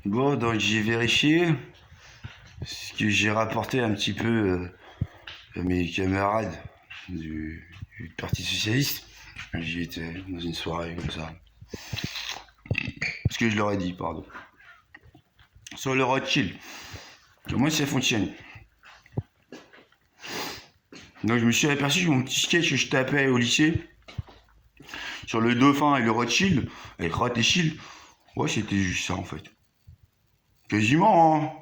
Bon, donc j'ai vérifié ce que j'ai rapporté un petit peu à mes camarades du Parti Socialiste. J'y étais dans une soirée comme ça. Ce que je leur ai dit, pardon. Sur le Rothschild. Comment ça fonctionne? Donc je me suis aperçu que mon petit sketch que je tapais au lycée sur le dauphin et le Rothschild, avec Roth et Schild, ouais, c'était juste ça en fait. Quasiment, hein.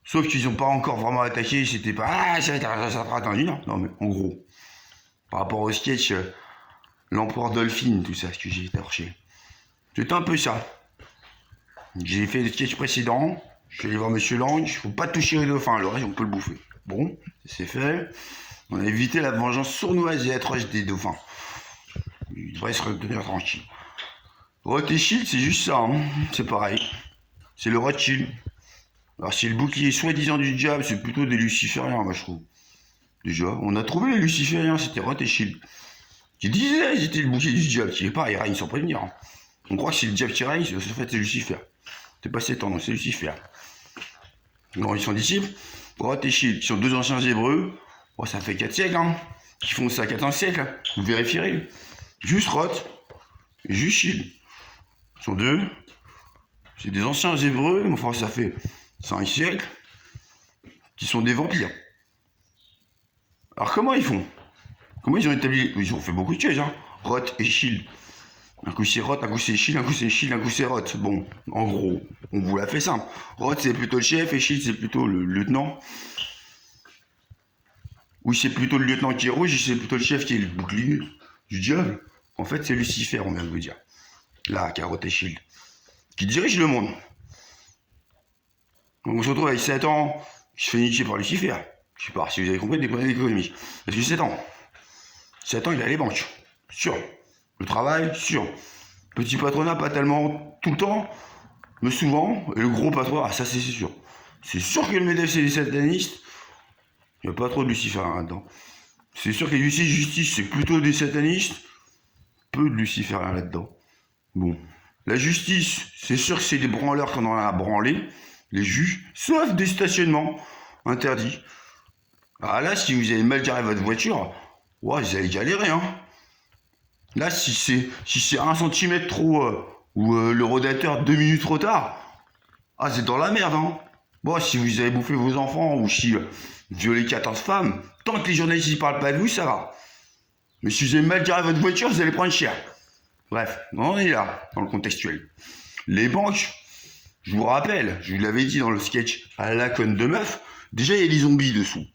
Sauf qu'ils n'ont pas encore vraiment attaqué, c'était pas ah, ça sera attendu, non. Non, mais en gros, par rapport au sketch, l'empereur Dolphine, tout ça, ce que j'ai torché. C'était un peu ça. J'ai fait le sketch précédent, je suis allé voir Monsieur Lang, faut pas toucher les dauphins, le reste on peut le bouffer. Bon, c'est fait. On a évité la vengeance sournoise et atroce des dauphins. Ils devraient se retenir tranquilles. Roth et Schild, c'est juste ça, hein. C'est pareil. C'est le Rothschild. Alors si le bouclier soi-disant du diable, c'est plutôt des lucifériens, moi je trouve. Déjà, on a trouvé les lucifériens, c'était Roth et Schild. Qui disaient qu'ils étaient le bouclier du diable, qui est pas, ils règnent sans prévenir. Hein. On croit que c'est le diable qui règne, en fait c'est Lucifer. C'est pas Satan, c'est Lucifer. Non, ils sont disciples. Roth et Schild, qui sont deux anciens hébreux, oh, ça fait 4 siècles, hein. Qui font ça 4 siècles, hein. Vous vérifierez. Juste Roth et juste Schild. Ils sont deux. C'est des anciens hébreux, mais enfin ça fait 5 siècles, qui sont des vampires. Alors comment ils font? Comment ils ont établi? Ils ont fait beaucoup de choses, hein. Roth et Schild. Un coup c'est Roth, un coup c'est Schild, un coup c'est Schild, un coup c'est Roth. Bon, en gros, on vous l'a fait simple. Roth c'est plutôt le chef et Schild c'est plutôt le lieutenant. Ou c'est plutôt le lieutenant qui est rouge et c'est plutôt le chef qui est le bouclier du diable. En fait c'est Lucifer, on vient de vous dire. Là, qui a Roth et Schild. Qui dirige le monde. Donc on se retrouve avec Satan qui se fait niquer par Lucifer. Je sais pas si vous avez compris des problèmes d'économie. Parce que Satan il a les banques. Sûr. Le travail, sûr. Petit patronat, pas tellement tout le temps, mais souvent. Et le gros patronat, ah ça c'est sûr. C'est sûr que le MEDEF c'est des satanistes. Il n'y a pas trop de Lucifer là-dedans. C'est sûr que les justice c'est plutôt des satanistes. Peu de Lucifer là-dedans. Bon. La justice, c'est sûr que c'est des branleurs qu'on en a branlé. Les juges, sauf des stationnements interdits. Ah là, si vous avez mal garé votre voiture, ouais, vous allez galérer, hein. Là, si c'est 1 centimètre trop, ou le rodateur 2 minutes trop tard, ah, c'est dans la merde, hein. Bon, si vous avez bouffé vos enfants, ou si vous violez 14 femmes, tant que les journalistes ne parlent pas de vous, ça va. Mais si vous avez mal garé votre voiture, vous allez prendre cher. Bref, on est là, dans le contextuel. Les banques, je vous rappelle, je vous l'avais dit dans le sketch à la conne de meuf, déjà il y a des zombies dessous.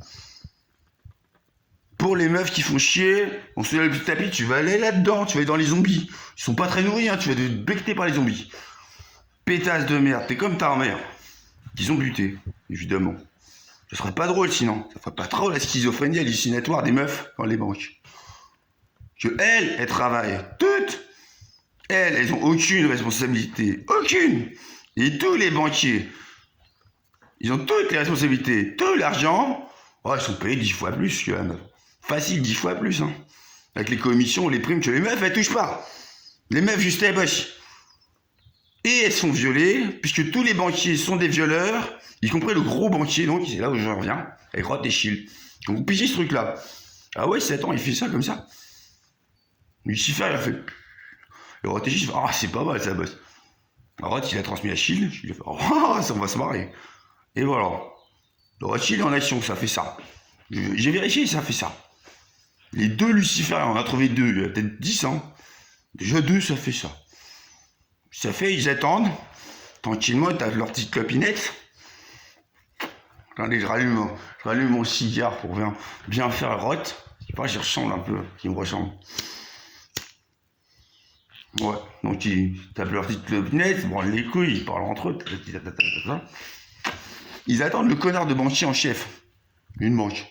Pour les meufs qui font chier, on se lève le tapis, tu vas aller là-dedans, tu vas aller dans les zombies. Ils sont pas très nourris, hein, tu vas être becté par les zombies. Pétasse de merde, t'es comme ta mère. Qu'ils ont buté, évidemment. Ce serait pas drôle sinon. Ça ferait pas trop la schizophrénie hallucinatoire des meufs dans les banques. Que elles travaillent toutes. Elles ont aucune responsabilité. Aucune. Et tous les banquiers, ils ont toutes les responsabilités. Tout l'argent, oh, ils sont payés 10 fois plus que la meuf. Facile, 10 fois plus, hein. Avec les commissions, les primes que les meufs, elles touchent pas. Les meufs, juste elles bossent. Et elles sont violées, puisque tous les banquiers sont des violeurs, y compris le gros banquier, donc c'est là où je reviens, avec Roth et Schild. Donc vous pigez ce truc-là. Ah ouais, 7 ans, il fait ça comme ça. Lucifer, il a fait. Et Roth et Schild, ah, c'est pas mal, ça bosse. Roth, il a transmis à Schild, il a fait, oh, ça, on va se marrer. Et voilà. Le Rothschild en action, ça fait ça. J'ai vérifié, ça fait ça. Les deux Lucifériens, on a trouvé 2, il y a peut-être 10 ans. Déjà 2, ça fait ça. Ça fait, ils attendent, tranquillement, ils tapent leur petite clopinette. Attendez, je rallume mon cigare pour bien faire Roth. Je sais pas, j'y ressemble un peu, qui me ressemble. Ouais, donc ils tapent leur petite clopinette, ils branlent les couilles, ils parlent entre eux. Ils attendent le connard de banquier en chef. Une banque.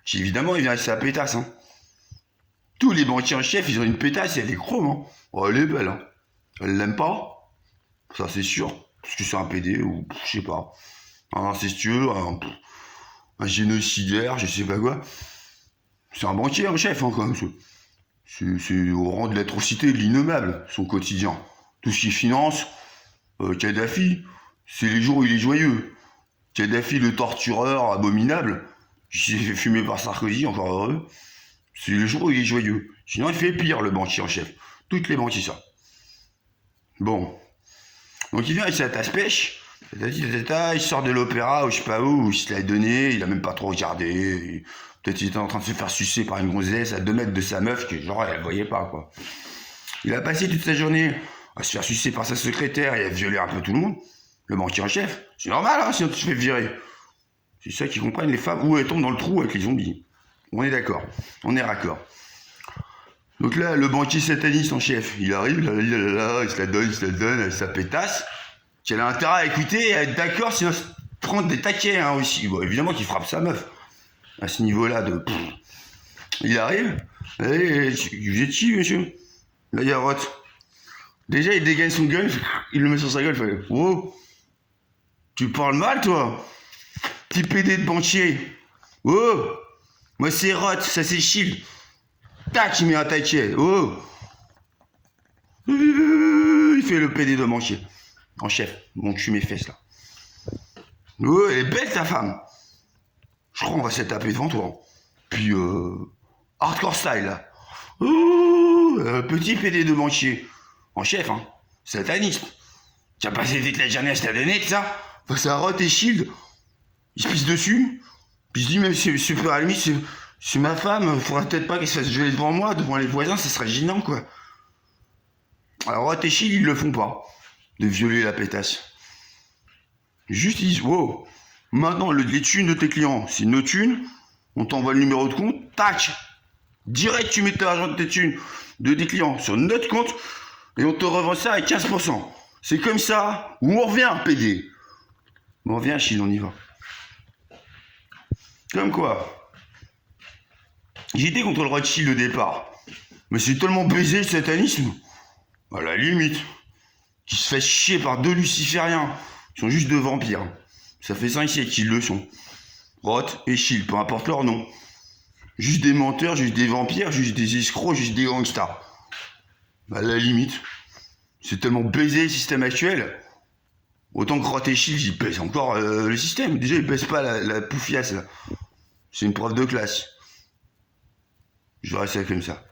Qui évidemment, il vient avec sa pétasse, hein. Tous les banquiers en chef, ils ont une pétasse et elle est chrome, hein. Oh, elle est belle, hein. Elle l'aime pas. Ça, c'est sûr. Parce que c'est un PD ou, je sais pas, un incestueux, un génocidaire, je sais pas quoi. C'est un banquier en chef, hein, quand même. C'est au rang de l'atrocité, de l'innommable, son quotidien. Tout ce qui finance, Kadhafi, C'est les jours où il est joyeux. Kadhafi, le tortureur abominable, qui s'est fait fumer par Sarkozy, encore heureux. C'est les jours où il est joyeux. Sinon, il fait pire, le banquier en chef. Toutes les banquiers, ça. Bon. Donc, il vient avec sa tasse pêche. Il sort de l'opéra, ou je sais pas où il se l'a donné, il a même pas trop regardé. Peut-être qu'il était en train de se faire sucer par une gonzesse à 2 mètres de sa meuf, que genre, elle voyait pas, quoi. Il a passé toute sa journée à se faire sucer par sa secrétaire et à violer un peu tout le monde. Le banquier en chef. C'est normal, hein, sinon tu te fais virer. C'est ça qu'ils comprennent, les femmes, où elles tombent dans le trou avec les zombies. On est d'accord. On est raccord. Donc là, le banquier sataniste en chef, il arrive, il se la donne, avec sa pétasse, qu'elle a intérêt à écouter et à être d'accord, sinon se prendre des taquets hein, aussi. Bon, évidemment qu'il frappe sa meuf. À ce niveau-là de... Il arrive, allez, vous êtes qui, monsieur? Là, il y a Roth. Déjà, il dégaine son gun, il le met sur sa gueule, il fait « Oh, tu parles mal, toi? Petit PD de banquier. Oh, moi, c'est Roth, ça c'est Shield. Tac, il met un taquet. Oh. Il fait le PD de banquier. En chef, mon cul mes fesses, là. Oh, elle est belle, ta femme. Je crois qu'on va se taper devant toi. Puis, hardcore style, là. Oh, petit PD de banquier. En chef, hein. Sataniste. Tu as passé toute la journée à se la donner, tout ça. Face à Roth et Shield. Il se pisse dessus. Puis il se dit, même si à la limite, c'est ma femme, faudrait peut-être pas qu'elle se fasse violer devant moi, devant les voisins, ça serait gênant, quoi. Alors Roth et Shield, ils le font pas. De violer la pétasse. Juste, ils disent, wow. Maintenant, les thunes de tes clients, c'est nos thunes. On t'envoie le numéro de compte. Tac. Direct, tu mets ton argent de tes thunes, de tes clients, sur notre compte. Et on te revend ça à 15%. C'est comme ça, où on revient, PD. On revient, Shield, on y va. Comme quoi. J'étais contre le Rothschild au départ. Mais c'est tellement baisé le satanisme. À la limite. Qui se fait chier par 2 lucifériens. Ils sont juste 2 vampires. Ça fait 5 siècles qu'ils le sont. Roth et Shield, peu importe leur nom. Juste des menteurs, juste des vampires, juste des escrocs, juste des gangsters. À la limite. C'est tellement baisé le système actuel. Autant que Roth et Shield, ils baissent encore le système. Déjà, ils baissent pas la poufiasse, là. C'est une preuve de classe. Je verrai ça comme ça.